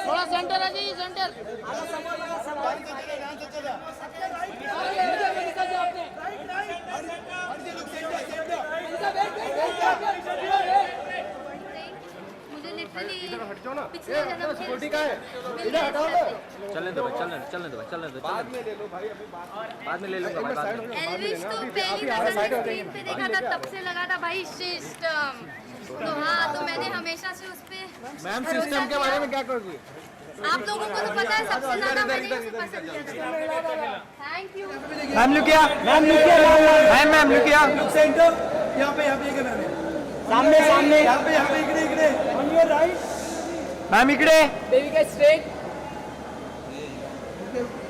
थोड़ा सेंटर है जी, सेंटर। मुझे लिटरली पिछले जन्म की छोटी का है, इधर हटाओ ना। चलने दो भाई, चलने दो बाद में ले लो भाई, अभी बाद में ले लूंगा भाई, बाद में। एल्विश तो पहली बार मैंने स्क्रीन पे देखा था, तब से लगा था भाई सिस्टम। तो हाँ, तो मैंने हमेशा से उस पे मैम सिस्टम के बारे में क्या कहोगी? आप लोगों को तो पता है सबसे ज्यादा मैंने उसे पसंद किया था। Thank you. मैम लुकिया मैम लुकिया सेंटर यहाँ पे मैम सामने यहाँ पे इकडे ऑन योर राइट मैम इकडे देविका स्ट्रेट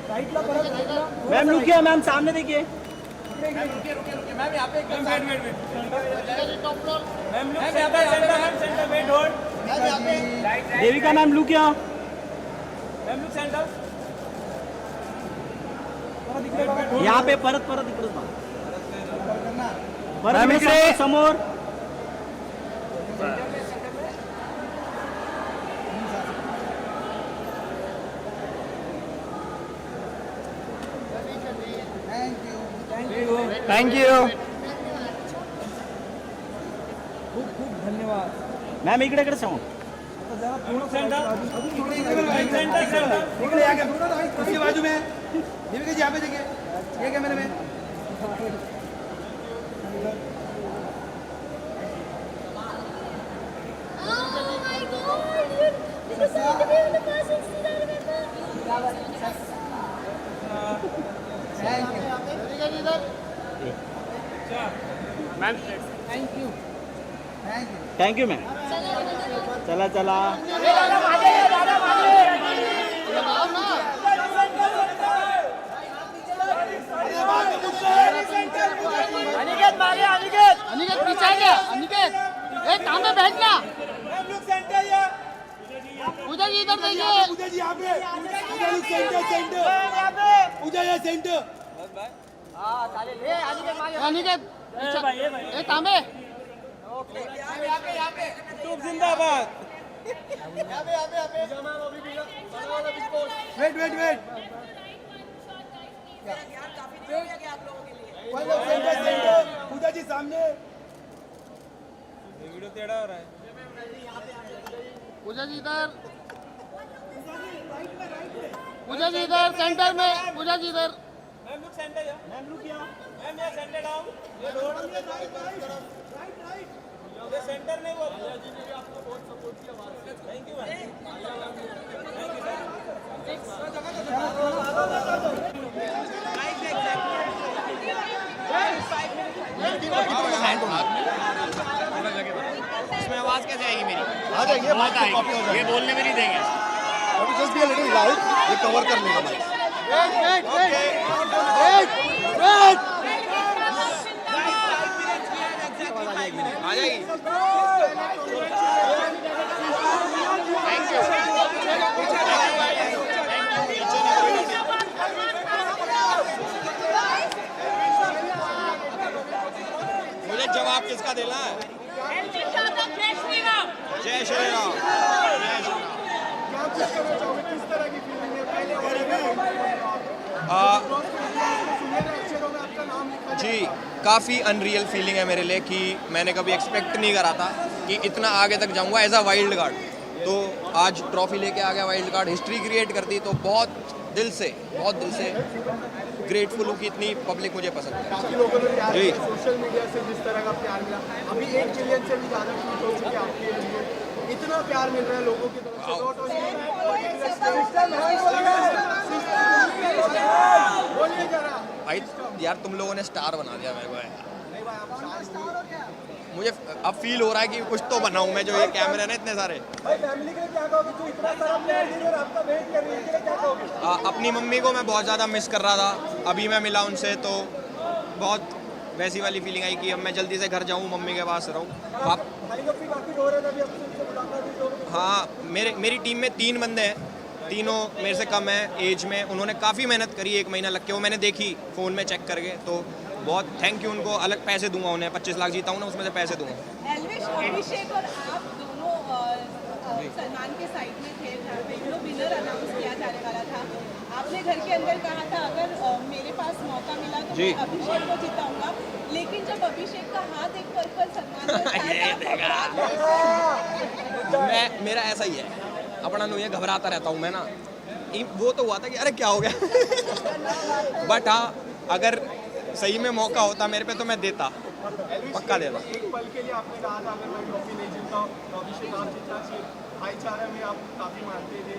राइटला परत मैम लुकिया मैम सामने देखिए मैम यहाँ पे wait ma'am centre wait hold Devika ma'am लुकिया मैम लुक सेंटर यहाँ पे परत मैम इकडे समोर थैंक यू खूप धन्यवाद मैम इकडे समोर सेंटर उसके बाजू में देविका जी यहाँ पे देखिए ये कैमरे में थैंक यू मैम चला अनिकेत पीछे आ गया, अनिकेत एक काम में बैठ जा। पूजा जी इधर देखिए, पूजा जी यहाँ पे सेंटर अनिकेत एक काम है। जिंदाबाद वेट सेंटर पूजा जी सामने वीडियो टेढ़ा हो रहा है। पूजा जी इधर सेंटर में, पूजा जी इधर। Ma'am look centre ma'am look यहाँ मैम यहाँ सेंटर डाउन ये रोड ये सेंटर नहीं वो पूजा जी ने भी आपको बहुत सपोर्ट किया। थैंक यू मैम इसमें आवाज कैसे आएगी मेरी? आ जाएगी, बहुत आएगी, ये बोलने में नहीं देंगे। Just be a little loud, ये कवर कर लेगा माइक। आ जाएगी। Thank you. मुझे जवाब किसका देना है? जय श्री राम। जी काफ़ी अनरियल फीलिंग है मेरे लिए कि मैंने कभी एक्सपेक्ट नहीं करा था कि इतना आगे तक जाऊंगा एज अ वाइल्ड कार्ड। तो आज ट्रॉफी लेके आ गया, वाइल्ड कार्ड हिस्ट्री क्रिएट कर दी। तो बहुत दिल से ग्रेटफुल हूँ कि इतनी पब्लिक मुझे पसंद है। जी सोशल मीडिया से जिस तरह का प्यार मिला, अभी 1 मिलियन से भी ज़्यादा शूट हो चुके हैं आपके लिए, इतना प्यार मिल रहा है लोगों की तरफ से। बोलिए जरा भाई यार, तुम लोगों ने स्टार बना दिया मेरे को यार। मुझे अब फील हो रहा है कि कुछ तो बनाऊं मैं, जो ये कैमरे हैं ना इतने सारे। भाई फैमिली के लिए क्या कहोगे, जो इतना सारा प्यार दे रही है और आपका वेट कर रही है, क्या कहोगे? अपनी मम्मी को मैं बहुत ज़्यादा मिस कर रहा था, अभी मैं मिला उनसे तो बहुत वैसी वाली फीलिंग आई कि अब मैं जल्दी से घर जाऊं, मम्मी के पास रहूं। हाँ, मेरी टीम में 3 बंदे हैं, तीनों मेरे से कम है एज में। उन्होंने काफ़ी मेहनत करी, 1 महीना लग के, वो मैंने देखी फ़ोन में चेक करके। तो बहुत थैंक यू उनको, अलग पैसे दूंगा उन्हें, 25 लाख जीता हूँ ना उसमें से पैसे दूंगा। एल्विश, अभिषेक और आप दोनों सलमान के साइड में थे जहाँ पे विनर अनाउंस किया जाने वाला था। आपने घर के अंदर कहा था अगर मेरे पास मौका मिला तो मैं अभिषेक को जिताऊंगा, लेकिन जब अभिषेक का हाथ एक पर सलमान ने मैं मेरा ऐसा ही है, अपना नो ये घबराता रहता हूँ मैं ना, वो तो हुआ था कि अरे क्या हो गया बट हाँ अगर सही में मौका होता मेरे पे तो मैं देता, पक्का देता। एक पल के लिए आपने कहा था अगर मैं ट्रॉफी नहीं जीतता तो अभिषेक आप जीतना चाहिए, भाईचारा में आप काफी मानते थे।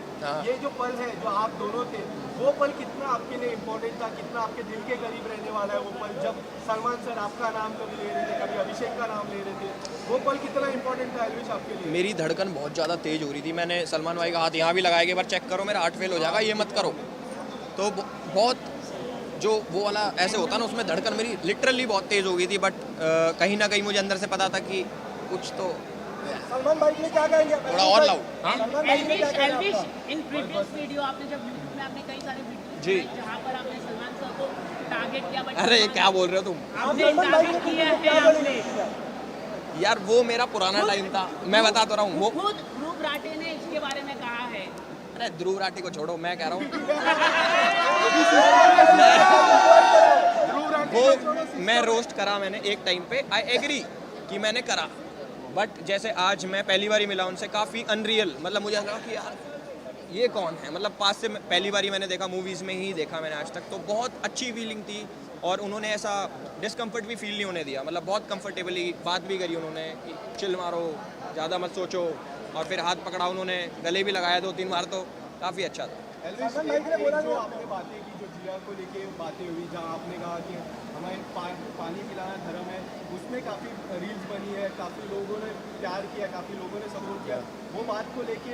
ये जो पल है जो आप दोनों थे, वो पल कितना आपके लिए इम्पोर्टेंट था, कितना आपके दिल के करीब रहने वाला है वो पल, जब सलमान सर आपका नाम कभी ले रहे थे, कभी अभिषेक का नाम ले रहे थे, वो पल कितना इम्पोर्टेंट था एल्विश आपके लिए? मेरी धड़कन बहुत ज़्यादा तेज हो रही थी, मैंने सलमान भाई का हाथ यहाँ भी लगाया, एक बार चेक करो मेरा हार्ट फेल हो जाएगा, ये मत करो। तो बहुत जो वो वाला ऐसे होता ना, उसमें धड़कन मेरी लिटरली बहुत तेज़ हो गई थी, बट कहीं ना कहीं मुझे अंदर से पता था कि कुछ तो सलमान भाई के लिए क्या कहेंगे? थोड़ा और लाओ। हाँ एल्विश, इन प्रीवियस वीडियो आपने जब यूट्यूब में आपने कई सारे वीडियो जी जहाँ पर आपने सलमान सर को टारगेट किया, बट अरे क्या बोल रहे हो तुम आपने टारगेट किया है आपने यार, वो मेरा पुराना टाइम था, मैं बता तो रहा हूँ। वो खुद ध्रुव राठे ने इसके बारे में कहा है। अरे ध्रुव राठी को छोड़ो, मैं कह रहा हूँ वो मैं रोस्ट करा मैंने एक टाइम पे, आई एग्री कि मैंने करा, बट जैसे आज मैं पहली बार मिला उनसे, काफ़ी अनरियल, मतलब मुझे लगा कि यार ये कौन है, मतलब पास से पहली बार मैंने देखा, मूवीज़ में ही देखा मैंने आज तक, तो बहुत अच्छी फीलिंग थी और उन्होंने ऐसा डिस्कम्फर्ट भी फील नहीं होने दिया, मतलब बहुत कंफर्टेबली बात भी करी उन्होंने कि चिल मारो, ज़्यादा मत सोचो, और फिर हाथ पकड़ा उन्होंने, गले भी लगाया 2-3 बार, तो काफ़ी अच्छा था। एल्विश, जो आपने बातें की, जो जिया को लेके बातें हुई, जहाँ आपने कहा कि हमें पानी पिलाना धर्म है, उसमें काफ़ी रील्स बनी है, काफ़ी लोगों ने प्यार किया, काफ़ी लोगों ने सपोर्ट किया, वो बात को लेके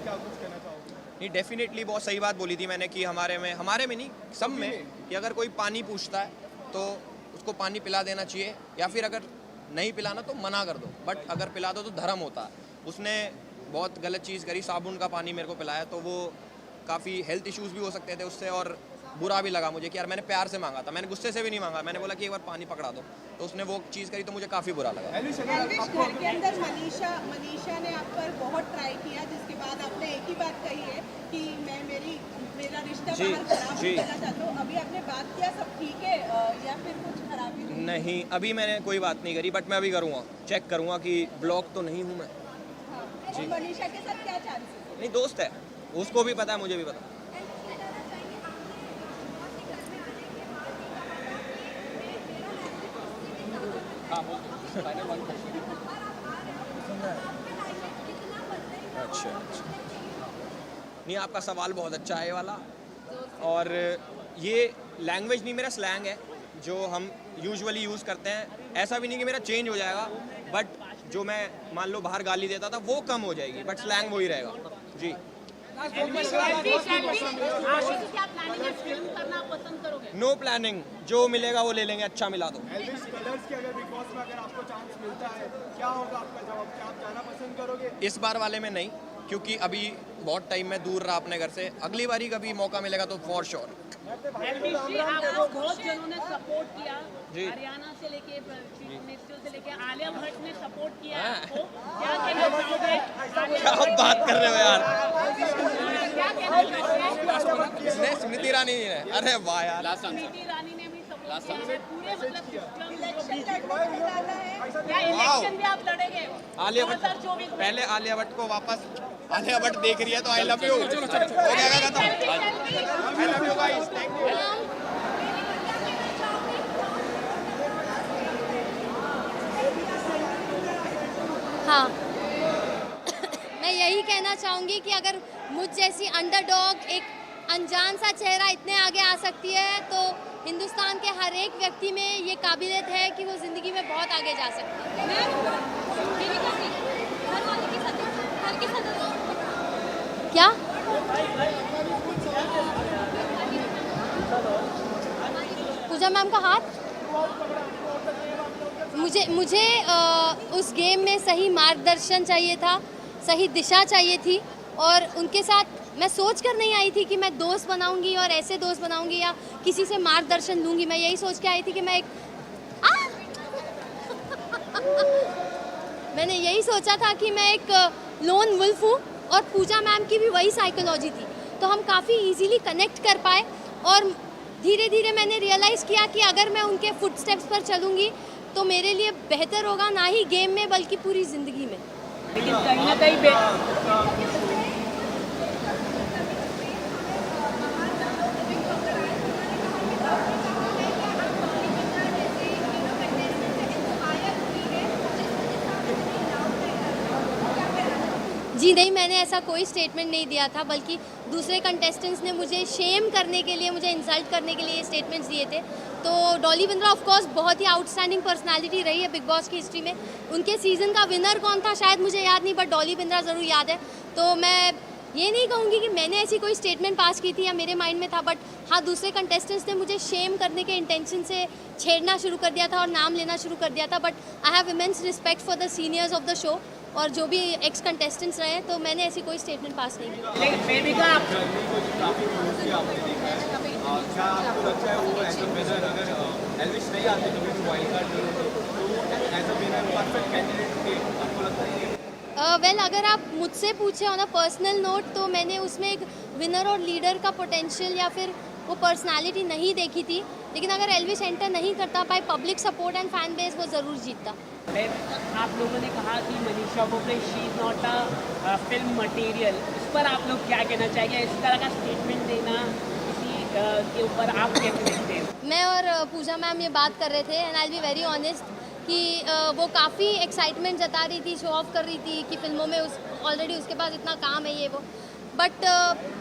क्या कुछ कहना चाहोगे? नहीं, डेफिनेटली बहुत सही बात बोली थी मैंने कि हमारे में नहीं, सब में, कि अगर कोई पानी पूछता है तो उसको पानी पिला देना चाहिए, या फिर अगर नहीं पिलाना तो मना कर दो, बट अगर पिला दो तो धर्म होता है। उसने बहुत गलत चीज़ करी, साबुन का पानी मेरे को पिलाया, तो वो काफ़ी हेल्थ इश्यूज़ भी हो सकते थे उससे, और बुरा भी लगा मुझे कि यार मैंने प्यार से मांगा था, मैंने गुस्से से भी नहीं मांगा, मैंने बोला कि एक बार पानी पकड़ा दो, तो उसने वो चीज़ करी तो मुझे काफ़ी बुरा लगा। एल्विश, घर के अंदर मनीषा ने आप पर बहुत ट्राई किया, जिसके बाद आपने एक ही बात कही है कि मैं मेरा रिश्ता बाहर खराब नहीं करना चाहता हूँ। अभी आपने बात किया, सब ठीक है या फिर कुछ खराबी? नहीं, अभी मैंने कोई बात नहीं करी, बट मैं अभी करूँगा, चेक करूँगा कि ब्लॉक तो नहीं हूँ मैं। जी, मनीषा के साथ क्या चांसेस? नहीं, दोस्त है, उसको भी पता है, मुझे भी पता है। अच्छा, नहीं, आपका सवाल बहुत अच्छा है ये वाला, और ये लैंग्वेज नहीं, मेरा स्लैंग है जो हम यूजुअली यूज़ करते हैं। ऐसा भी नहीं कि मेरा चेंज हो जाएगा, बट जो मैं मान लो बाहर गाली देता था वो कम हो जाएगी, बट स्लैंग वही रहेगा जी। नो प्लानिंग, जो मिलेगा वो ले लेंगे, अच्छा मिला तो। एल्विश, कलर्स की अगर बिग बॉस में अगर आपको चांस मिलता है, क्या होगा आपका जवाब? क्या आप जाना पसंद करोगे? इस बार वाले में नहीं, क्योंकि अभी बहुत टाइम में दूर रहा अपने घर से, अगली बारी कभी मौका मिलेगा तो फॉर श्योर। एल्विश जी, आपको बहुत जनों ने सपोर्ट किया, हरियाणा से लेके मिनिस्टर से लेके आलिया भट्ट ने सपोर्ट किया आपको, क्या कहना चाहोगे? क्या आप बात कर रहे हो यार? क्या कहना चाहोगे? किसने? स्मृति ईरानी ने? अरे वाह यार, स्मृति ईरानी ने भी सपोर्ट किया है, पूरे मतलब सिस्टम। क्या वाओ। इलेक्शन भी आप लड़ेंगे आलिया भट्ट 2024 में? पहले आलिया भट्ट को वापस, आलिया भट्ट देख रही है तो आई लव यू हो जाएगा खत्म। I love you guys, thank you. हाँ मैं यही कहना चाहूँगी कि अगर मुझ जैसी अंडरडॉग, एक अनजान सा चेहरा इतने आगे आ सकती है, तो हिंदुस्तान के हर एक व्यक्ति में ये काबिलियत है कि वो ज़िंदगी में बहुत आगे जा सकती है। क्या पूजा मैम का हाथ? मुझे उस गेम में सही मार्गदर्शन चाहिए था, सही दिशा चाहिए थी, और उनके साथ मैं सोच कर नहीं आई थी कि मैं दोस्त बनाऊंगी और ऐसे दोस्त बनाऊंगी या किसी से मार्गदर्शन लूंगी। मैं यही सोच के आई थी कि मैं मैंने यही सोचा था कि मैं एक लोन वुल्फ हूँ और पूजा मैम की भी वही साइकोलॉजी थी, तो हम काफ़ी इजीली कनेक्ट कर पाए। और धीरे धीरे मैंने रियलाइज़ किया कि अगर मैं उनके फुटस्टेप्स पर चलूँगी तो मेरे लिए बेहतर होगा, ना ही गेम में बल्कि पूरी ज़िंदगी में। लेकिन कहीं ना कहीं जी नहीं, मैंने ऐसा कोई स्टेटमेंट नहीं दिया था, बल्कि दूसरे कंटेस्टेंट्स ने मुझे शेम करने के लिए, मुझे इंसल्ट करने के लिए स्टेटमेंट्स दिए थे। तो डॉली बिंद्रा ऑफ कोर्स बहुत ही आउटस्टैंडिंग पर्सनालिटी रही है बिग बॉस की हिस्ट्री में। उनके सीज़न का विनर कौन था शायद मुझे याद नहीं, बट डॉली बिंद्रा ज़रूर याद है। तो मैं ये नहीं कहूँगी कि मैंने ऐसी कोई स्टेटमेंट पास की थी या मेरे माइंड में था, बट हाँ, दूसरे कंटेस्टेंट्स ने मुझे शेम करने के इंटेंशन से छेड़ना शुरू कर दिया था और नाम लेना शुरू कर दिया था। But I have immense respect for the seniors of the show और जो भी एक्स कंटेस्टेंट्स रहे, तो मैंने ऐसी कोई स्टेटमेंट पास नहीं की। क्या आपको लगता है वो एज अ विनर अगर एल्विश नहीं आते कभी भी वाइल्ड कार्ड तो as a winner perfect candidate थे, आपको लगता है? वेल, अगर आप मुझसे पूछे ऑन अ पर्सनल नोट तो मैंने उसमें एक विनर और लीडर का पोटेंशियल या फिर वो पर्सनालिटी नहीं देखी थी। लेकिन अगर एल्विश एंटर नहीं करता by public support and fan base, वो ज़रूर जीतता। आप लोगों ने कहा कि Manisha Bople she is not a film material, इस पर आप लोग क्या कहना चाहेंगे? इस तरह का स्टेटमेंट देना किसी के ऊपर आप कैसे देखते हैं? मैं और पूजा मैम ये बात कर रहे थे and I be very honest कि वो काफ़ी एक्साइटमेंट जता रही थी, शो ऑफ कर रही थी कि फिल्मों में ऑलरेडी उसके पास इतना काम है ये वो। बट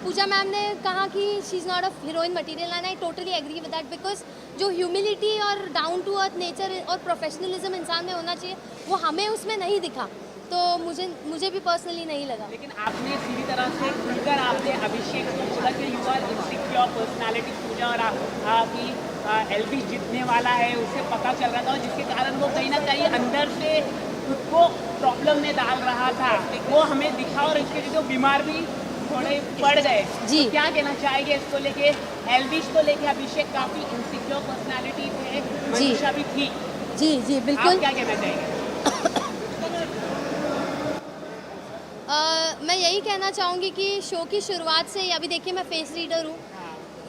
पूजा मैम ने कहा कि she is not a heroine material and I totally agree with that, because जो ह्यूमिलिटी और डाउन टू अर्थ नेचर और प्रोफेशनलिज्म इंसान में होना चाहिए वो हमें उसमें नहीं दिखा, तो मुझे भी पर्सनली नहीं लगा। लेकिन आपने सीधी तरह से खुलकर आपने अभिषेक को बोला कि यू आर इनसिक्योर पर्सनालिटी पूजा, और कि एल्विश जीतने वाला है उससे पता चल रहा था, जिसके कारण वो कहीं ना कहीं अंदर से खुद को प्रॉब्लम में डाल रहा था, वो हमें दिखा और इसके लिए जो बीमार भी थोड़े पड़ गए। जी, तो क्या कहना चाहेंगे इसको लेके? एल्विश को लेके अभिषेक काफ़ी इनसिक्योर पर्सनालिटी थे, मनीषा भी थी। जी जी बिल्कुल। आप क्या कहना चाहेंगे? मैं यही कहना चाहूँगी कि शो की शुरुआत से, अभी देखिए मैं फेस रीडर हूँ,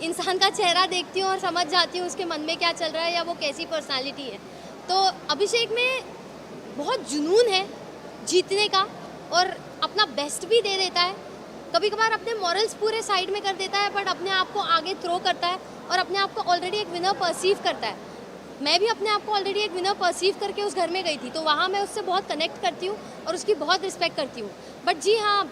इंसान का चेहरा देखती हूँ और समझ जाती हूँ उसके मन में क्या चल रहा है या वो कैसी पर्सनालिटी है। तो अभिषेक में बहुत जुनून है जीतने का और अपना बेस्ट भी दे देता है, कभी कभार अपने मॉरल्स पूरे साइड में कर देता है, बट अपने आप को आगे थ्रो करता है और अपने आप को ऑलरेडी एक विनर परसीव करता है। मैं भी अपने आप को ऑलरेडी एक विनर परसीव करके उस घर में गई थी, तो वहाँ मैं उससे बहुत कनेक्ट करती हूँ और उसकी बहुत रिस्पेक्ट करती हूँ। बट जी हाँ,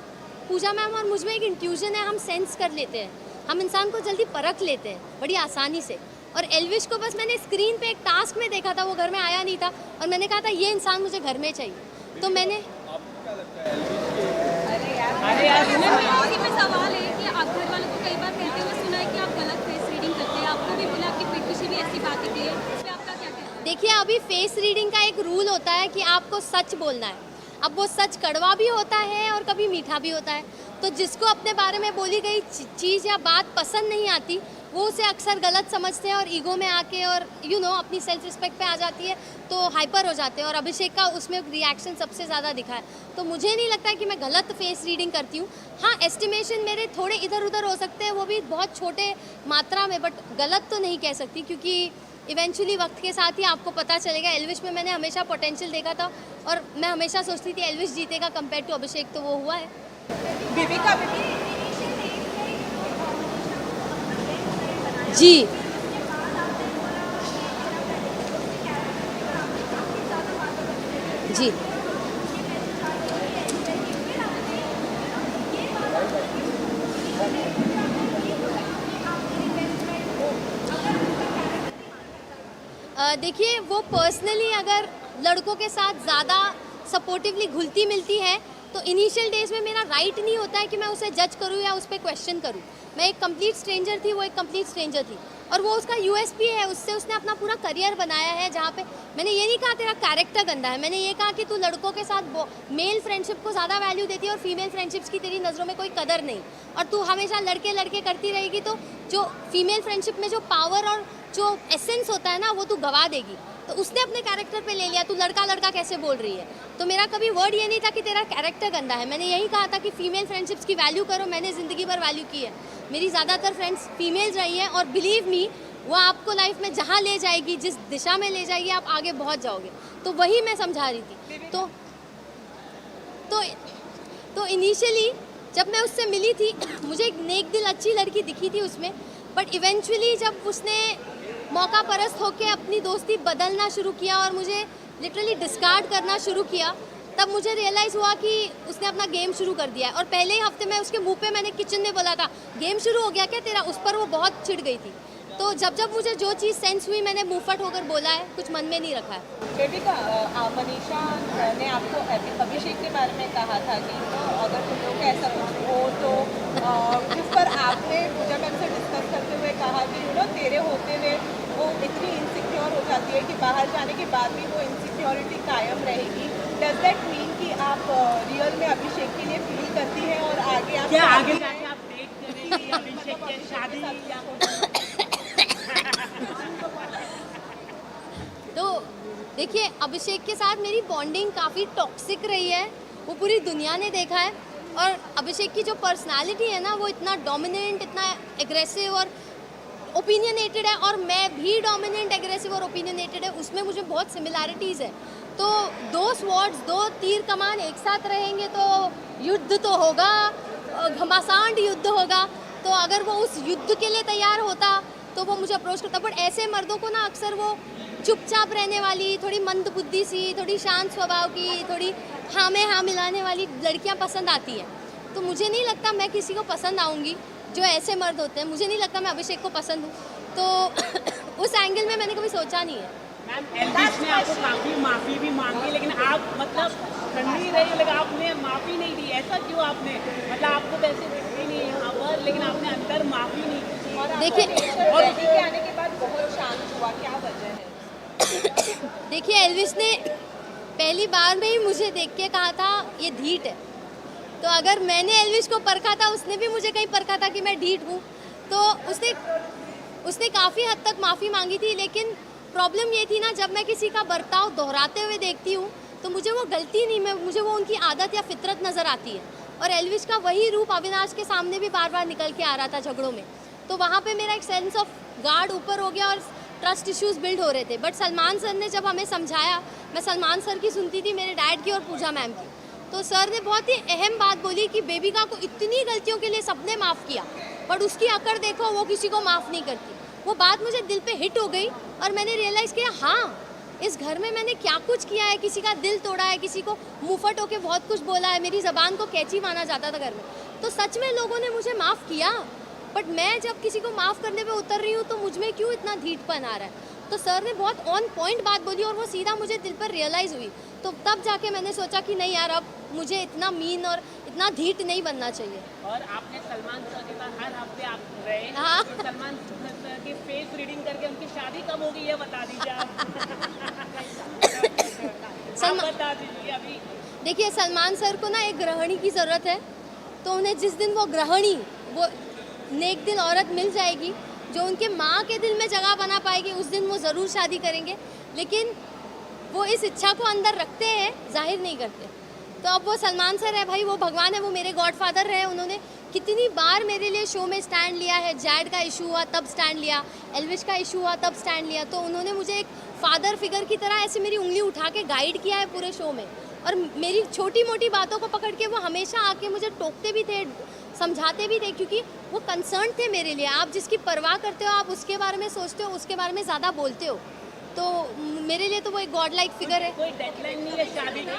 पूजा मैम और मुझ में एक इंट्यूजन है, हम सेंस कर लेते हैं, हम इंसान को जल्दी परख लेते हैं बड़ी आसानी से। और एल्विश को बस मैंने स्क्रीन पे एक टास्क में देखा था, वो घर में आया नहीं था और मैंने कहा था ये इंसान मुझे घर में चाहिए, तो मैंने अरे यार इसी पे सवाल है कि आप घर वालों को कई बार कहते हुए सुना है कि आप गलत फेस रीडिंग करते हैं, आपको भी बोला आपकी पीछे भी ऐसी बातें की है, इस पे आपका क्या कहना है? देखिए, अभी फेस रीडिंग का एक रूल होता है कि आपको सच बोलना है। अब वो सच कड़वा भी होता है और कभी मीठा भी होता है, तो जिसको अपने बारे में बोली गई चीज़ या बात पसंद नहीं आती वो उसे अक्सर गलत समझते हैं और ईगो में आके और अपनी सेल्फ रिस्पेक्ट पे आ जाती है तो हाइपर हो जाते हैं, और अभिषेक का उसमें रिएक्शन सबसे ज़्यादा दिखा है। तो मुझे नहीं लगता है कि मैं गलत फेस रीडिंग करती हूँ। हाँ, एस्टिमेशन मेरे थोड़े इधर उधर हो सकते हैं, वो भी बहुत छोटे मात्रा में, बट गलत तो नहीं कह सकती, क्योंकि इवेंचुअली वक्त के साथ ही आपको पता चलेगा। एल्विश में मैंने हमेशा पोटेंशियल देखा था और मैं हमेशा सोचती थी एल्विश जीतेगा कंपेयर टू अभिषेक, तो वो हुआ है। जी जी देखिए, वो पर्सनली अगर लड़कों के साथ ज़्यादा सपोर्टिवली घुलती मिलती है तो इनिशियल डेज में मेरा राइट नहीं होता है कि मैं उसे जज करूँ या उस पर क्वेश्चन करूँ। मैं एक कंप्लीट स्ट्रेंजर थी, वो एक कंप्लीट स्ट्रेंजर थी, और वो उसका यूएसपी है, उससे उसने अपना पूरा करियर बनाया है। जहाँ पे मैंने ये नहीं कहा तेरा कैरेक्टर गंदा है, मैंने ये कहा कि तू लड़कों के साथ मेल फ्रेंडशिप को ज़्यादा वैल्यू देती है और फीमेल फ्रेंडशिप्स की तेरी नज़रों में कोई कदर नहीं, और तू हमेशा लड़के लड़के करती रहेगी तो जो फीमेल फ्रेंडशिप में जो पावर और जो एसेंस होता है ना वो तू गवा देगी। तो उसने अपने कैरेक्टर पे ले लिया, तू लड़का लड़का कैसे बोल रही है। तो मेरा कभी वर्ड ये नहीं था कि तेरा कैरेक्टर गंदा है, मैंने यही कहा था कि फीमेल फ्रेंडशिप्स की वैल्यू करो। मैंने ज़िंदगी भर वैल्यू की है, मेरी ज़्यादातर फ्रेंड्स फीमेल्स रही हैं, और बिलीव मी वो आपको लाइफ में जहाँ ले जाएगी, जिस दिशा में ले जाएगी, आप आगे बहुत जाओगे। तो वही मैं समझा रही थी। तो इनिशियली जब मैं उससे मिली थी मुझे एक नेक दिल अच्छी लड़की दिखी थी उसमें, बट इवेंचुअली जब उसने मौका परस्त होकर अपनी दोस्ती बदलना शुरू किया और मुझे लिटरली डिस्कार्ड करना शुरू किया, तब मुझे रियलाइज़ हुआ कि उसने अपना गेम शुरू कर दिया है। और पहले ही हफ्ते में उसके मुंह पे मैंने किचन में बोला था, गेम शुरू हो गया क्या तेरा? उस पर वो बहुत चिढ़ गई थी। तो जब जब मुझे जो चीज़ सेंस हुई मैंने मुंहफट होकर बोला है, कुछ मन में नहीं रखा है। बेबिका, मनीषा ने आपको अभिषेक के बारे में कहा था कि अगर तुम लोग का ऐसा कुछ हो तो जिस पर आपने पूजा मैम से डिस्कस करते हुए कहा कि तेरे होते हुए वो इतनी इनसिक्योर हो जाती है कि बाहर जाने के बाद भी वो इनसिक्योरिटी कायम रहेगी। डज दैट मीन कि आप रियल में अभिषेक के लिए फील करती है और आगे आप क्या आगे जाके आप डेट करेंगी अभिषेक की शादी? तो देखिए, अभिषेक के साथ मेरी बॉन्डिंग काफ़ी टॉक्सिक रही है, वो पूरी दुनिया ने देखा है। और अभिषेक की जो पर्सनालिटी है ना वो इतना डोमिनेंट, इतना एग्रेसिव और ओपिनियनेटेड है, और मैं भी डोमिनेंट, एग्रेसिव और ओपिनियनेटेड है, उसमें मुझे बहुत सिमिलैरिटीज़ है। तो दो स्वॉर्ड्स, दो तीर कमान एक साथ रहेंगे तो युद्ध तो होगा, घमासान युद्ध होगा। तो अगर वो उस युद्ध के लिए तैयार होता तो वो मुझे अप्रोच करता। बट ऐसे मर्दों को ना अक्सर वो चुपचाप रहने वाली, थोड़ी मंद बुद्धि सी, थोड़ी शांत स्वभाव की, थोड़ी हाँ में हाँ मिलाने वाली लड़कियां पसंद आती हैं। तो मुझे नहीं लगता मैं किसी को पसंद आऊँगी जो ऐसे मर्द होते हैं। मुझे नहीं लगता मैं अभिषेक को पसंद हूँ, तो उस एंगल में मैंने कभी सोचा नहीं है। मैम, एल्विश ने आपको काफ़ी माफ़ी भी मांगी, लेकिन आप मतलब ठंडी रही, लेकिन आपने माफ़ी नहीं दी। ऐसा क्यों आपने? मतलब आपको वैसे दिखती नहीं यहाँ पर, लेकिन आपने अंदर माफ़ी नहीं दी। देखिए, और के आने के बाद बहुत शांत हुआ, क्या वजह है? देखिए, एल्विश ने पहली बार में ही मुझे देख के कहा था ये ढीठ है। तो अगर मैंने एल्विश को परखा था, उसने भी मुझे कहीं परखा था कि मैं ढीठ हूँ। तो उसने काफ़ी हद तक माफ़ी मांगी थी, लेकिन प्रॉब्लम ये थी ना, जब मैं किसी का बर्ताव दोहराते हुए देखती हूँ तो मुझे वो गलती नहीं, मुझे वो उनकी आदत या फितरत नज़र आती है। और एल्विश का वही रूप अविनाश के सामने भी बार बार निकल के आ रहा था झगड़ों में। तो वहाँ पे मेरा एक सेंस ऑफ गार्ड ऊपर हो गया और ट्रस्ट इश्यूज़ बिल्ड हो रहे थे। बट सलमान सर ने जब हमें समझाया, मैं सलमान सर की सुनती थी, मेरे डैड की और पूजा मैम की, तो सर ने बहुत ही अहम बात बोली कि बेबिका को इतनी गलतियों के लिए सबने माफ़ किया, बट उसकी अकड़ देखो, वो किसी को माफ़ नहीं करती। वो बात मुझे दिल पे हिट हो गई और मैंने रियलाइज़ किया, हाँ, इस घर में मैंने क्या कुछ किया है, किसी का दिल तोड़ा है, किसी को मुँहफट होके बहुत कुछ बोला है, मेरी ज़बान को कैची माना जाता था घर में। तो सच में लोगों ने मुझे माफ़ किया, बट मैं जब किसी को माफ़ करने पे उतर रही हूँ तो मुझ में क्यों इतना ढीठपन आ रहा है। तो सर ने बहुत ऑन पॉइंट बात बोली और वो सीधा मुझे दिल पर रियलाइज़ हुई। तो तब जाके मैंने सोचा कि नहीं यार, अब मुझे इतना मीन और इतना ढीठ नहीं बनना चाहिए। और आपने सलमान सर के साथ हर हफ्ते आप रहे, हाँ। तो सलमान सर की फेस रीडिंग करके उनकी शादी कब होगी ये बता दीजिए आप। बता दीजिए अभी। देखिए, सलमान सर को ना एक गृहिणी की ज़रूरत है, तो उन्हें जिस दिन वो गृहिणी, वो नेक दिल औरत मिल जाएगी जो उनके माँ के दिल में जगह बना पाएगी, उस दिन वो ज़रूर शादी करेंगे। लेकिन वो इस इच्छा को अंदर रखते हैं, जाहिर नहीं करते। तो अब वो सलमान सर है भाई, वो भगवान है, वो मेरे गॉडफादर रहे। उन्होंने कितनी बार मेरे लिए शो में स्टैंड लिया है। जैड का इशू हुआ तब स्टैंड लिया, एल्विश का इशू हुआ तब स्टैंड लिया। तो उन्होंने मुझे एक फादर फिगर की तरह ऐसे मेरी उंगली उठा के गाइड किया है पूरे शो में। और मेरी छोटी मोटी बातों को पकड़ के वो हमेशा आके मुझे टोकते भी थे, समझाते भी थे, क्योंकि वो कंसर्न थे मेरे लिए। आप जिसकी परवाह करते हो, आप उसके बारे में सोचते हो, उसके बारे में ज़्यादा बोलते हो। तो मेरे लिए तो वो एक गॉड लाइक फिगर है। कोई डेडलाइन नहीं है शादी की?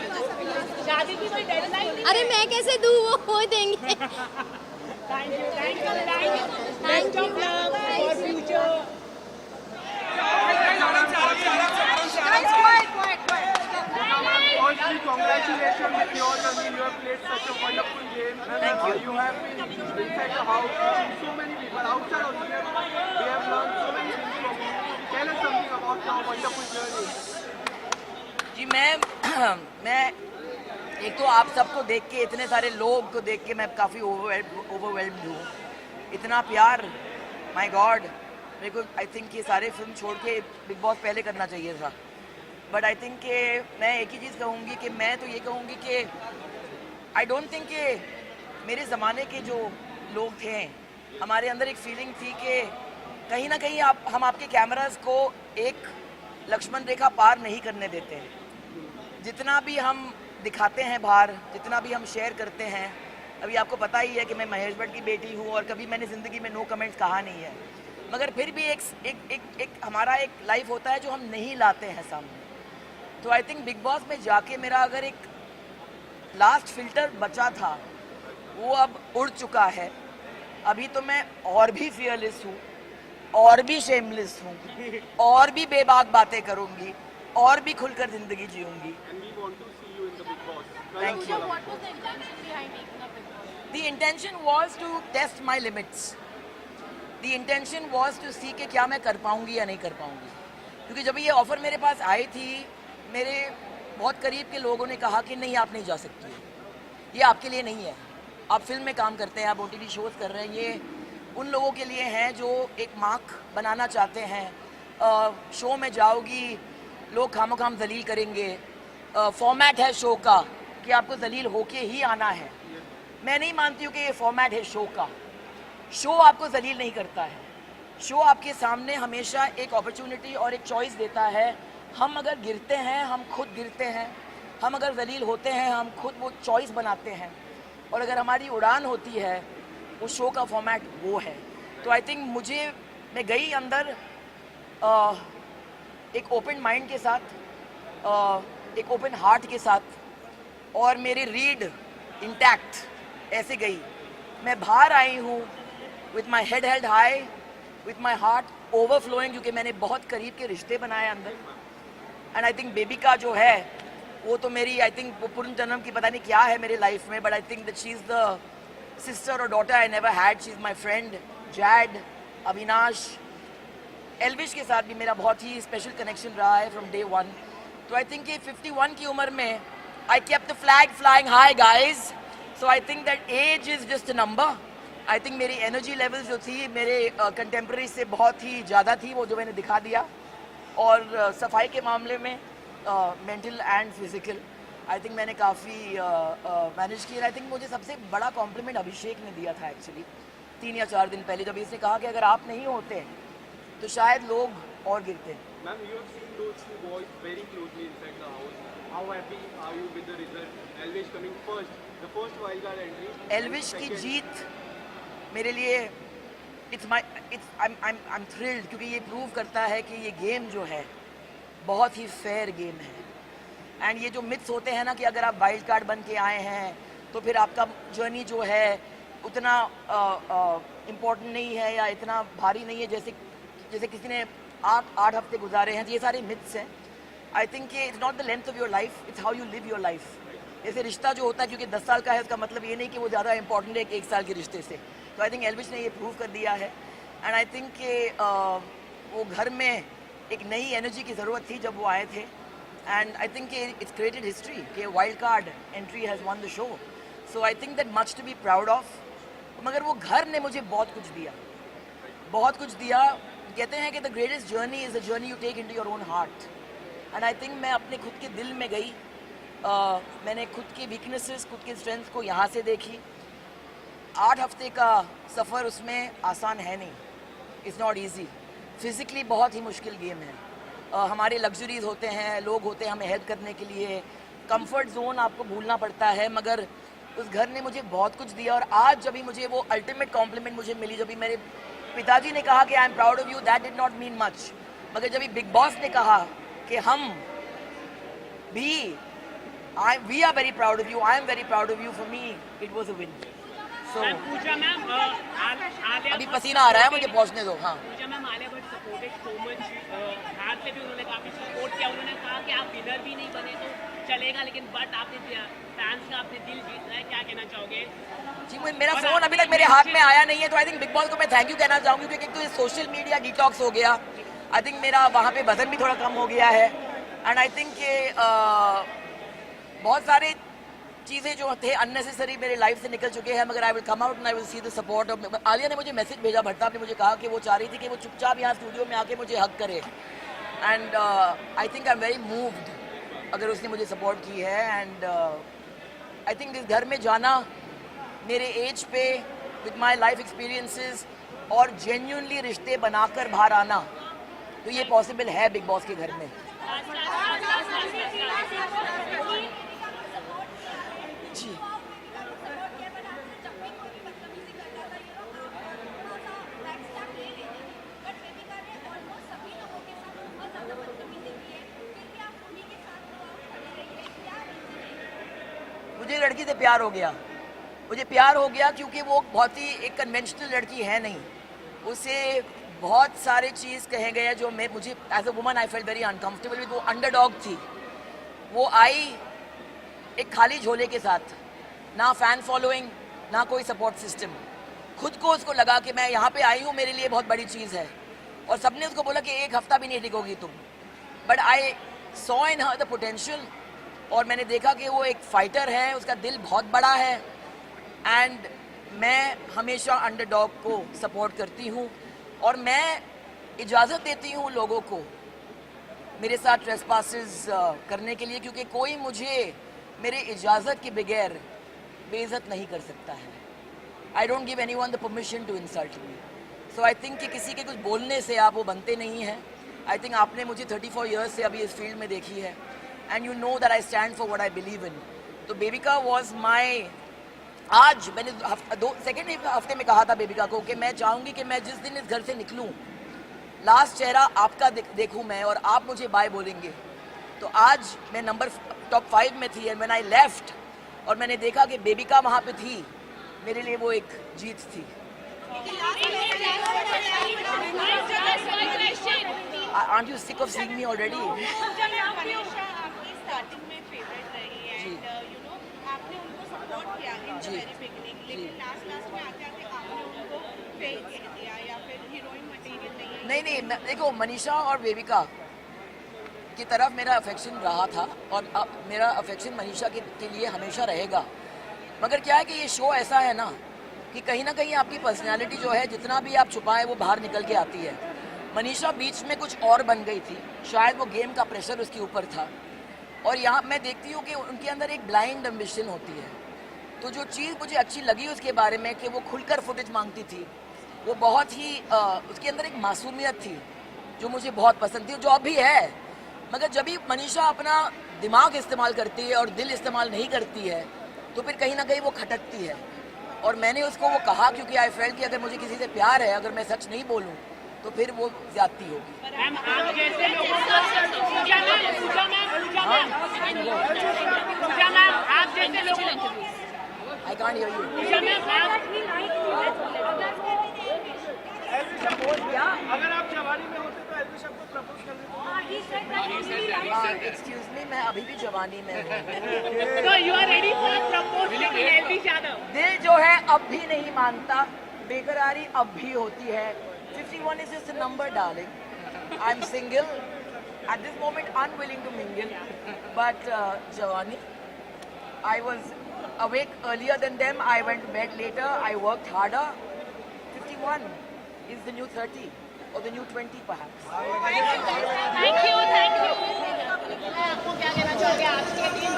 शादी की कोई डेडलाइन नहीं? अरे मैं कैसे दूँ, वो हो देंगे। Thank you, thank you, thank you for future. Firstly, congratulations with your journey. You have played such a wonderful game. Thank you. You have been inside the house, so many people outside also. We have learned so many wonderful journey. जी मैं एक तो आप सबको देख के, इतने सारे लोग को देख के मैं काफ़ी ओवरवेल्म्ड हूँ। इतना प्यार, माय गॉड। मेरे को आई थिंक ये सारे फिल्म छोड़ के बिग बॉस पहले करना चाहिए था। बट आई थिंक कि मैं एक ही चीज़ कहूँगी कि मैं तो ये कहूँगी कि आई डोंट थिंक कि मेरे ज़माने के जो लोग थे, हमारे अंदर एक फीलिंग थी कि कहीं ना कहीं हम आपके कैमरास को एक लक्ष्मण रेखा पार नहीं करने देते हैं। जितना भी हम दिखाते हैं बाहर, जितना भी हम शेयर करते हैं, अभी आपको पता ही है कि मैं महेश भट्ट की बेटी हूँ और कभी मैंने ज़िंदगी में नो कमेंट्स कहा नहीं है, मगर फिर भी एक हमारा एक लाइफ होता है जो हम नहीं लाते हैं सामने। तो आई थिंक बिग बॉस में जाके मेरा अगर एक लास्ट फिल्टर बचा था वो अब उड़ चुका है। अभी तो मैं और भी फियरलेस हूँ, और भी शेमलेस हूँ, और भी बेबाक बातें करूँगी, और भी खुलकर ज़िंदगी जीऊँगी। Thank you. What was the intention behind making a Big Boss? The intention was to test my limits. The intention was to see कि क्या मैं कर पाऊँगी या नहीं कर पाऊँगी। क्योंकि जब ये ऑफ़र मेरे पास आई थी, मेरे बहुत करीब के लोगों ने कहा कि नहीं, आप नहीं जा सकती, ये आपके लिए नहीं है। आप फिल्म में काम करते हैं, आप OTT शोज़ कर रहे हैं, ये उन लोगों के लिए हैं जो एक मार्क बनाना चाहते हैं। शो में जाओगी, लोग खामोखाम जलील करेंगे। फॉर्मेट है शो का कि आपको जलील होके ही आना है। मैं नहीं मानती हूँ कि ये फॉर्मेट है शो का। शो आपको जलील नहीं करता है। शो आपके सामने हमेशा एक अपॉर्चुनिटी और एक चॉइस देता है। हम अगर गिरते हैं, हम खुद गिरते हैं। हम अगर जलील होते हैं, हम खुद वो चॉइस बनाते हैं। और अगर हमारी उड़ान होती है, उस शो का फॉर्मेट वो है। तो आई थिंक मैं गई अंदर एक ओपन माइंड के साथ, एक ओपन हार्ट के साथ, और मेरी रीड इंटैक्ट ऐसे गई। मैं बाहर आई हूँ with my head held high, with my heart overflowing, क्योंकि मैंने बहुत करीब के रिश्ते बनाए अंदर। एंड आई थिंक बेबी का जो है वो तो मेरी, आई थिंक वो पूर्ण जन्म की पता नहीं क्या है मेरे लाइफ में, but I think that she is the sister और daughter I never had. She is my friend. Jad, Avinash, Elvish के साथ भी मेरा बहुत ही स्पेशल कनेक्शन रहा है फ्रॉम डे वन। तो आई थिंक ये 51 की उम्र में I kept the flag flying high guys. So I think that age is just a number. I think मेरी एनर्जी लेवल जो थी मेरे कंटेम्प्रेरी से बहुत ही ज़्यादा थी, वो जो मैंने दिखा दिया। और सफाई के मामले में mental and physical I think मैंने काफ़ी मैनेज किया। आई थिंक मुझे सबसे बड़ा कॉम्प्लीमेंट अभिषेक ने दिया था एक्चुअली 3 या 4 दिन पहले, जब इसने कहा कि अगर आप नहीं होते तो शायद लोग और गिरते। Ma'am, you have seen those two boys very closely inside the house. How happy are you with the result? Elvish coming first, the first wild card entry. Elvish की जीत मेरे लिए I'm thrilled, क्योंकि ये प्रूव करता है कि ये गेम जो है बहुत ही फेयर गेम है। एंड ये जो मिथ्स होते हैं ना कि अगर आप वाइल्ड कार्ड बन के आए हैं तो फिर आपका जर्नी जो है उतना इम्पोर्टेंट नहीं है या इतना भारी नहीं है जैसे किसी ने 8 हफ्ते गुजारे हैं। ये सारे मिथ्स हैं। आई think it's not the length of your life, it's how you live your life. जैसे रिश्ता जो होता है, क्योंकि 10 साल का है, इसका मतलब ये नहीं कि वो ज़्यादा इंपॉर्टेंट है कि 1 साल के रिश्ते से। तो आई थिंक एल्विश ने ये प्रूव कर दिया है। एंड आई थिंक कि वो घर में एक नई एनर्जी की ज़रूरत थी जब वो आए थे। And I think it's created history कि wild card entry has won the show. So I think that much to be proud of. मगर वो घर ने मुझे बहुत कुछ दिया, बहुत कुछ दिया। कहते हैं कि the greatest journey is the journey you take into your own heart. And I think मैं अपने खुद के दिल में गई। मैंने खुद की वीकनेसेस, खुद की स्ट्रेंथ को यहाँ से देखी। 8 हफ्ते का सफ़र उसमें आसान है नहीं, इट्स नॉट ईजी। फिज़िकली बहुत ही मुश्किल गेम है। हमारे लग्जरीज होते हैं, लोग होते हैं हमें हेल्प करने के लिए, कंफर्ट जोन आपको भूलना पड़ता है। मगर उस घर ने मुझे बहुत कुछ दिया। और आज जब भी मुझे वो अल्टीमेट कॉम्प्लीमेंट मुझे मिली, जब भी मेरे पिताजी ने कहा कि I am proud of you, that did not mean much. मगर जब भी बिग बॉस ने कहा कि हम भी we are very proud of you, I am very proud of you, for me it was a win. So अभी पसीना आ रहा है मुझे, पहुंचने दो। हाँ, ma'am, Alia Bhatt supported so much. बाहर से भी उन्होंने काफी सपोर्ट किया। उन्होंने कहा कि आप विनर भी नहीं बने तो चलेगा, लेकिन बट आपने फैंस का आपने दिल जीतना है। क्या कहना चाहोगे? जी, मेरा फ़ोन अभी तक मेरे हाथ में आया नहीं है, तो आई थिंक बिग बॉस को मैं थैंक यू कहना चाहूँगी, क्योंकि एक तो ये सोशल मीडिया डिटॉक्स हो गया। आई थिंक मेरा वहाँ पे वजन भी थोड़ा कम हो गया है एंड आई थिंक कि बहुत सारे चीज़ें जो थे अननेसेसरी मेरे लाइफ से निकल चुके हैं, मगर I will come out and I will see the support of. Alia ने मुझे मैसेज भेजा, भट्टा ने मुझे कहा कि वो चाह रही थी कि वो चुपचाप यहाँ स्टूडियो में आके मुझे हक करे and I think I am very moved अगर उसने मुझे सपोर्ट की है एंड आई थिंक इस घर में जाना मेरे एज पे विद माई लाइफ एक्सपीरियंसेस और जेन्युइनली रिश्ते बनाकर बाहर आना, तो ये पॉसिबल है बिग बॉस के घर में। जी मुझे लड़की से प्यार हो गया, मुझे प्यार हो गया क्योंकि वो बहुत ही एक कन्वेंशनल लड़की है नहीं, उसे बहुत सारे चीज़ कहे गए जो मैं मुझे as a woman I felt very uncomfortable with. वो अंडरडॉग थी, वो आई एक खाली झोले के साथ, ना फैन फॉलोइंग ना कोई सपोर्ट सिस्टम। खुद को उसको लगा कि मैं यहाँ पे आई हूँ, मेरे लिए बहुत बड़ी चीज़ है, और सबने उसको बोला कि एक हफ्ता भी नहीं टिकोगी तुम, but I saw in her the potential और मैंने देखा कि वो एक फाइटर है, उसका दिल बहुत बड़ा है एंड मैं हमेशा अंडरडॉग को सपोर्ट करती हूँ और मैं इजाज़त देती हूँ लोगों को मेरे साथ ट्रेसपासेस करने के लिए, क्योंकि कोई मुझे मेरे इजाज़त के बगैर बेइज्जत नहीं कर सकता है। I don't give anyone the permission to insult me, so I think कि किसी के कुछ बोलने से आप वो बनते नहीं हैं। आई थिंक आपने मुझे 34 ईयर्स से अभी इस फील्ड में देखी है and you know that I stand for what I believe in. तो बेबिका वॉज माई, आज मैंने सेकेंड हफ्ते में कहा था बेबिका को कि मैं चाहूँगी कि मैं जिस दिन इस घर से निकलूँ लास्ट चेहरा आपका देखूँ मैं और आप मुझे बाय बोलेंगे। तो आज मैं नंबर टॉप 5 में थी एंड व्हेन आई लेफ्ट और मैंने देखा कि बेबिका वहाँ पे थी, मेरे लिए वो एक जीत थी। Aren't you sick of seeing me already? Starting में फेवरेट रही है एंड यू नो आपने उनको सपोर्ट किया इन द वेरी बिगिनिंग, लेकिन लास्ट में आते आते आपने उनको फेल कर दिया या फिर हीरोइन मटेरियल नहीं। देखो मनीषा और बेबिका की तरफ मेरा अफेक्शन रहा था और मेरा अफेक्शन मनीषा के लिए हमेशा रहेगा, मगर क्या है कि ये शो ऐसा है ना कि कहीं ना कहीं आपकी पर्सनैलिटी जो है जितना भी आप छुपाएं वो बाहर निकल के आती है। मनीषा बीच में कुछ और बन गई थी, शायद वो गेम का प्रेशर उसके ऊपर था, और यहाँ मैं देखती हूँ कि उनके अंदर एक ब्लाइंड एम्बिशन होती है। तो जो चीज़ मुझे अच्छी लगी उसके बारे में कि वो खुलकर फुटेज मांगती थी, वो बहुत ही उसके अंदर एक मासूमियत थी जो मुझे बहुत पसंद थी, जो अब भी है। मगर जब भी मनीषा अपना दिमाग इस्तेमाल करती है और दिल इस्तेमाल नहीं करती है तो फिर कहीं ना कहीं वो खटकती है, और मैंने उसको वो कहा क्योंकि आई फेल्ट कि अगर मुझे किसी से प्यार है, अगर मैं सच नहीं बोलूँ तो फिर वो ज्यादती होगी। I can't hear you. अगर आप जवानी में होते तो एल्विश आपको प्रपोज कर देते? Excuse me, मैं अभी भी जवानी में हूँ। So you are ready for proposal to Elvish Yadav? दिल जो है अब भी नहीं मानता, बेकरारी अब भी होती है। 51 is just a number, darling. I'm single. At this moment, unwilling to mingle. But Jawani, I was awake earlier than them. I went to bed later. I worked harder. 51 is the new 30 or the new 20, perhaps. Thank you. आपको क्या कहना चाहोगे आज के दिन?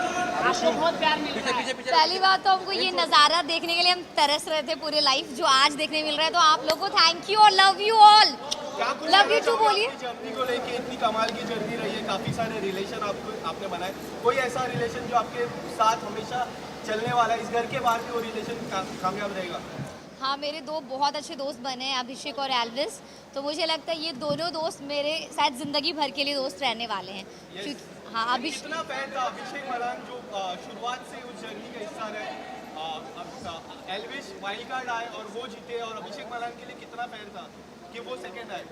आपको बहुत प्यार मिल रहा है। पहली बात तो हमको ये नज़ारा देखने के लिए हम तरस रहे थे पूरे लाइफ, जो आज देखने मिल रहा है, तो आप लोगों को थैंक यू और love you all. Love you too बोलिए। जर्नी को लेके इतनी कमाल की जर्नी रही है, काफी सारे रिलेशन आपने बनाए, कोई ऐसा रिलेशन जो आपके साथ हमेशा चलने वाला है, इस घर के बाहर भी वो रिलेशन कामयाब रहेगा? हाँ, मेरे दो बहुत अच्छे दोस्त बने हैं, अभिषेक और एल्विस, तो मुझे लगता है ये दोनों दोस्त मेरे शायद ज़िंदगी भर के लिए दोस्त रहने वाले हैं। हाँ, अभिषेक कितना फैन था अभिषेक मलान जो शुरुआत से उस जर्नी का हिस्सा रहे, एल्विश वाइल्ड कार्ड आए और वो जीते, और अभिषेक मलान के लिए कितना फैन था कि वो सेकंड आए?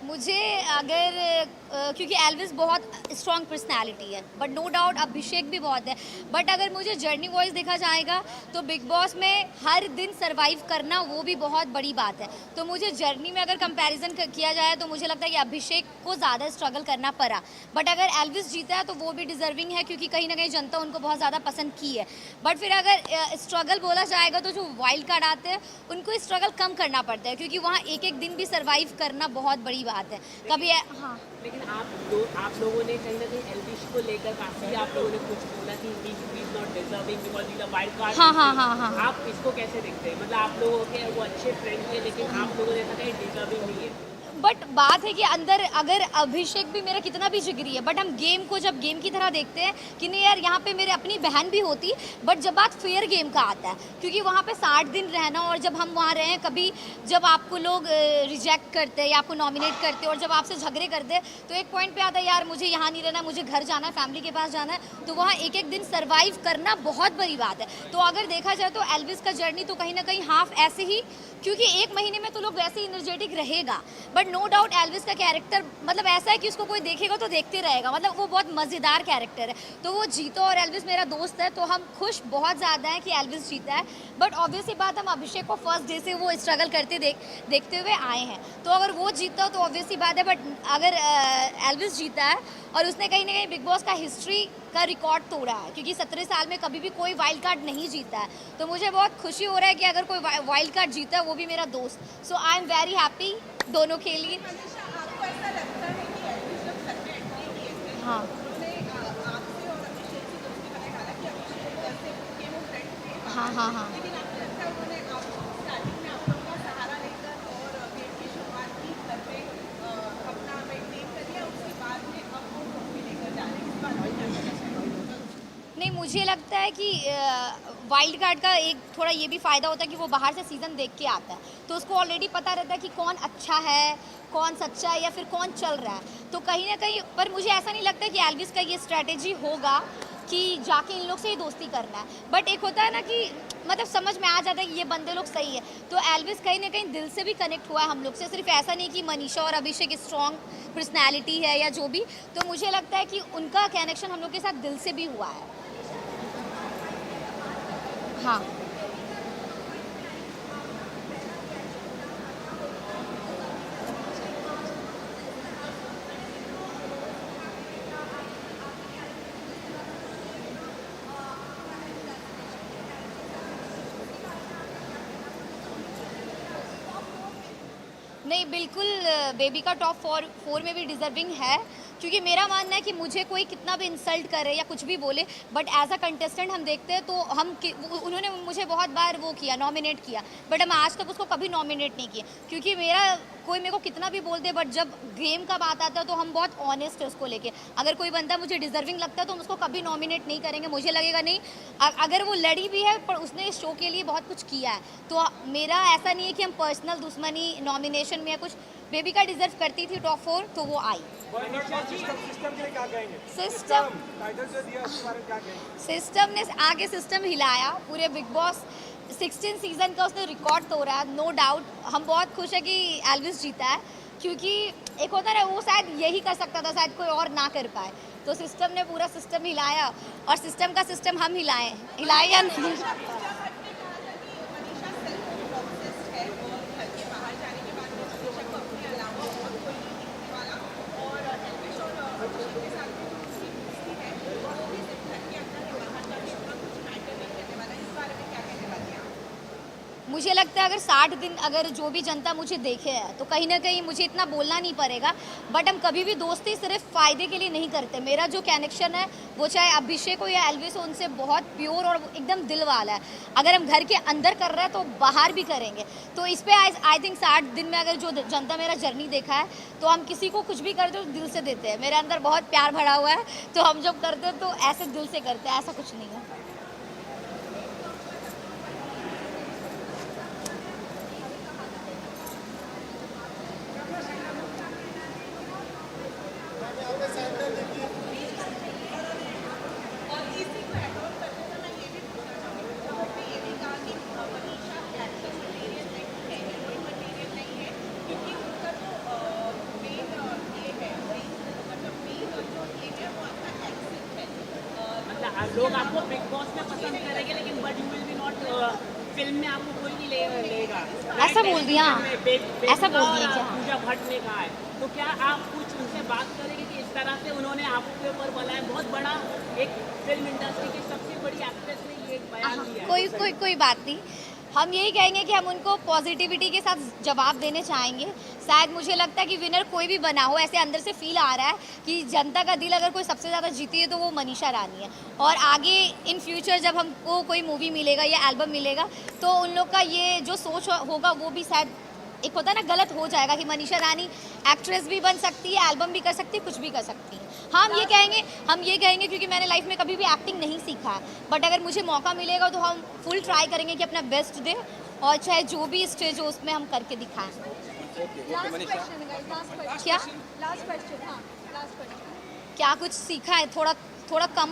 मुझे अगर क्योंकि एल्विस बहुत स्ट्रॉन्ग पर्सनालिटी है, बट नो डाउट अभिषेक भी बहुत है। बट अगर मुझे जर्नी वाइज देखा जाएगा तो बिग बॉस में हर दिन सरवाइव करना वो भी बहुत बड़ी बात है। तो मुझे जर्नी में अगर कंपैरिजन किया जाए तो मुझे लगता है कि अभिषेक को ज़्यादा स्ट्रगल करना पड़ा। बट अगर एल्विस जीता है तो वो भी डिजर्विंग है, क्योंकि कहीं ना कहीं जनता उनको बहुत ज़्यादा पसंद की है। बट फिर अगर स्ट्रगल बोला जाएगा तो जो वाइल्ड कार्ड आते हैं उनको स्ट्रगल कम करना पड़ता है, क्योंकि वहाँ एक एक दिन भी सर्वाइव करना बहुत बड़ी बात है। कभी हाँ, लेकिन आप लोगों ने कहीं ना कहीं एल्विश को लेकर काफी आप लोगों ने कुछ बोला कि he is not deserving because he is a wild card. हाँ। आप इसको कैसे देखते हैं? मतलब आप लोगों के वो अच्छे फ्रेंड थे, लेकिन आप लोगों ने ऐसा कहीं डिजर्विंग नहीं है। बट बात है कि अंदर अगर अभिषेक भी मेरा कितना भी जिगरी है, बट हम गेम को जब गेम की तरह देखते हैं कि नहीं यार यहाँ पे मेरे अपनी बहन भी होती। बट जब बात फेयर गेम का आता है, क्योंकि वहाँ पे 60 दिन रहना, और जब हम वहाँ रहे कभी जब आपको लोग रिजेक्ट करते हैं या आपको नॉमिनेट करते हैं और जब आपसे झगड़े करते हैं तो एक पॉइंट पे आता है यार मुझे यहाँ नहीं रहना, मुझे घर जाना है, फैमिली के पास जाना है। तो वहाँ एक एक दिन सर्वाइव करना बहुत बड़ी बात है। तो अगर देखा जाए तो एल्विस का जर्नी तो कहीं ना कहीं हाफ ऐसे ही, क्योंकि एक महीने में तो लोग वैसे ही एनर्जेटिक रहेगा। बट नो डाउट एल्विस का कैरेक्टर मतलब ऐसा है कि उसको कोई देखेगा तो देखते रहेगा, मतलब वो बहुत मज़ेदार कैरेक्टर है। तो वो जीतो, और एल्विस मेरा दोस्त है तो हम खुश बहुत ज़्यादा हैं कि एल्विस जीता है। बट ऑब्वियसली बात, हम अभिषेक को फर्स्ट डे से वो स्ट्रगल करते देखते हुए आए हैं, तो अगर वो जीता तो ऑब्वियसली बात है। बट अगर एल्विस जीता है और उसने कहीं ना कहीं बिग बॉस का हिस्ट्री का रिकॉर्ड तोड़ा है, क्योंकि 17 साल में कभी भी कोई वाइल्ड कार्ड नहीं जीता है, तो मुझे बहुत खुशी हो रहा है कि अगर कोई वाइल्ड कार्ड जीता है वो भी मेरा दोस्त। सो आई एम वेरी हैप्पी दोनों के लिए। आपको ऐसा लगता है कि एल्विस जब घर में एंट्री किए थे हाँ, उन्होंने आपसे और अभिषेक से दोस्ती बनाई, हालांकि अभिषेक से उनके वो फ्रेंड थे, हाँ। लेकिन आपको लगता है उन्होंने स्टार्टिंग में आप लोगों का सहारा लेकर और गेम की शुरुआत की, घर पे अपना मेंटेन कर लिया, उसके बाद में अब वो ट्रॉफी लेकर जा रहे हैं, इस बात में क्या कहना चाहेंगे? नहीं, मुझे लगता है कि वाइल्ड कार्ड का एक थोड़ा ये भी फ़ायदा होता है कि वो बाहर से सीज़न देख के आता है, तो उसको ऑलरेडी पता रहता है कि कौन अच्छा है, कौन सच्चा है, या फिर कौन चल रहा है। तो कहीं ना कहीं पर मुझे ऐसा नहीं लगता कि एल्विस का ये स्ट्रैटेजी होगा कि जाके इन लोग से ही दोस्ती करना है। बट एक होता है ना कि मतलब समझ में आ जाता है कि ये बंदे लोग सही है, तो एल्विस कहीं ना कहीं दिल से भी कनेक्ट हुआ है हम लोग से। सिर्फ ऐसा नहीं कि मनीषा और अभिषेक स्ट्रॉन्ग पर्सनैलिटी है या जो भी, तो मुझे लगता है कि उनका कनेक्शन हम लोग के साथ दिल से भी हुआ है। हाँ, नहीं बिल्कुल, बेबी का टॉप 4 में भी डिजर्विंग है, क्योंकि मेरा मानना है कि मुझे कोई कितना भी इंसल्ट करे या कुछ भी बोले, बट एज अ कंटेस्टेंट हम देखते हैं तो उन्होंने मुझे बहुत बार वो किया, नॉमिनेट किया, बट हम आज तक उसको कभी नॉमिनेट नहीं किया, क्योंकि कोई मेरे को कितना भी बोल दे, बट जब गेम का बात आता है तो हम बहुत ऑनेस्ट है उसको लेके। अगर कोई बंदा मुझे डिजर्विंग लगता है तो हम उसको कभी नॉमिनेट नहीं करेंगे। मुझे लगेगा नहीं, अगर वो लड़ी भी है पर उसने इस शो के लिए बहुत कुछ किया है, तो मेरा ऐसा नहीं है कि हम पर्सनल दुश्मनी नॉमिनेशन में या कुछ। बेबी का डिजर्व करती थी टॉप 4 तो वो आई। सिस्टम ने आगे सिस्टम हिलाया, पूरे बिग बॉस 16 सीजन का उसने रिकॉर्ड तोड़ा, नो डाउट। हम बहुत खुश है कि एल्विस जीता है, क्योंकि एक होता है वो शायद यही कर सकता था, शायद कोई और ना कर पाए, तो सिस्टम ने पूरा सिस्टम हिलाया, और सिस्टम का सिस्टम हम हिलाए या नहीं। मुझे लगता है अगर 60 दिन अगर जो भी जनता मुझे देखे है तो कहीं ना कहीं मुझे इतना बोलना नहीं पड़ेगा, बट हम कभी भी दोस्ती सिर्फ फ़ायदे के लिए नहीं करते। मेरा जो कनेक्शन है वो चाहे अभिषेक हो या एल्विस हो, उनसे बहुत प्योर और एकदम दिल वाला है। अगर हम घर के अंदर कर रहे हैं तो बाहर भी करेंगे। तो इस पर आई थिंक 60 दिन में अगर जो जनता मेरा जर्नी देखा है तो हम किसी को कुछ भी करते तो दिल से देते हैं। मेरे अंदर बहुत प्यार भरा हुआ है, तो हम जब करते हैं तो ऐसे दिल से करते हैं, ऐसा कुछ नहीं है। मेन लोग आपको बिग बॉस में पसंद करेंगे, लेकिन but you will be not, film में आपको कोई नहीं लेगा। ऐसा बोल दिया, ऐसा बोल दिया क्या? पूजा भट्ट ने कहा है, तो क्या आप कुछ उनसे बात करेंगे कि इस तरह से उन्होंने आपके ऊपर बोला है? बहुत बड़ा एक फिल्म इंडस्ट्री की सबसे बड़ी एक्ट्रेस ने ये एक बयान दिया है। कोई बात नहीं, हम यही कहेंगे कि हम उनको पॉजिटिविटी के साथ जवाब देने चाहेंगे। शायद मुझे लगता है कि विनर कोई भी बना हो, ऐसे अंदर से फील आ रहा है कि जनता का दिल अगर कोई सबसे ज़्यादा जीती है तो वो मनीषा रानी है। और आगे इन फ्यूचर जब हमको कोई मूवी मिलेगा या एल्बम मिलेगा तो उन लोग का ये जो सोच होगा वो भी शायद एक होता है ना, गलत हो जाएगा कि मनीषा रानी एक्ट्रेस भी बन सकती है, एल्बम भी कर सकती है, कुछ भी कर सकती है। हम ये कहेंगे क्योंकि मैंने लाइफ में कभी भी एक्टिंग नहीं सीखा है, बट अगर मुझे मौका मिलेगा तो हम फुल ट्राई करेंगे कि अपना बेस्ट दें और चाहे जो भी स्टेज हो उसमें हम करके दिखाएं। क्या कुछ सीखा है? थोड़ा कम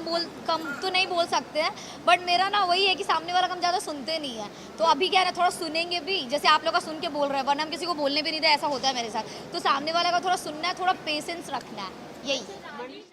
तो नहीं बोल सकते हैं, बट मेरा ना वही है कि सामने वाला हम ज़्यादा सुनते नहीं है, तो अभी क्या है ना, थोड़ा सुनेंगे भी, जैसे आप लोग का सुन के बोल रहे हैं, वरना हम किसी को बोलने भी नहीं दे, ऐसा होता है मेरे साथ। तो सामने वाला का थोड़ा सुनना है, थोड़ा पेशेंस रखना है, यही।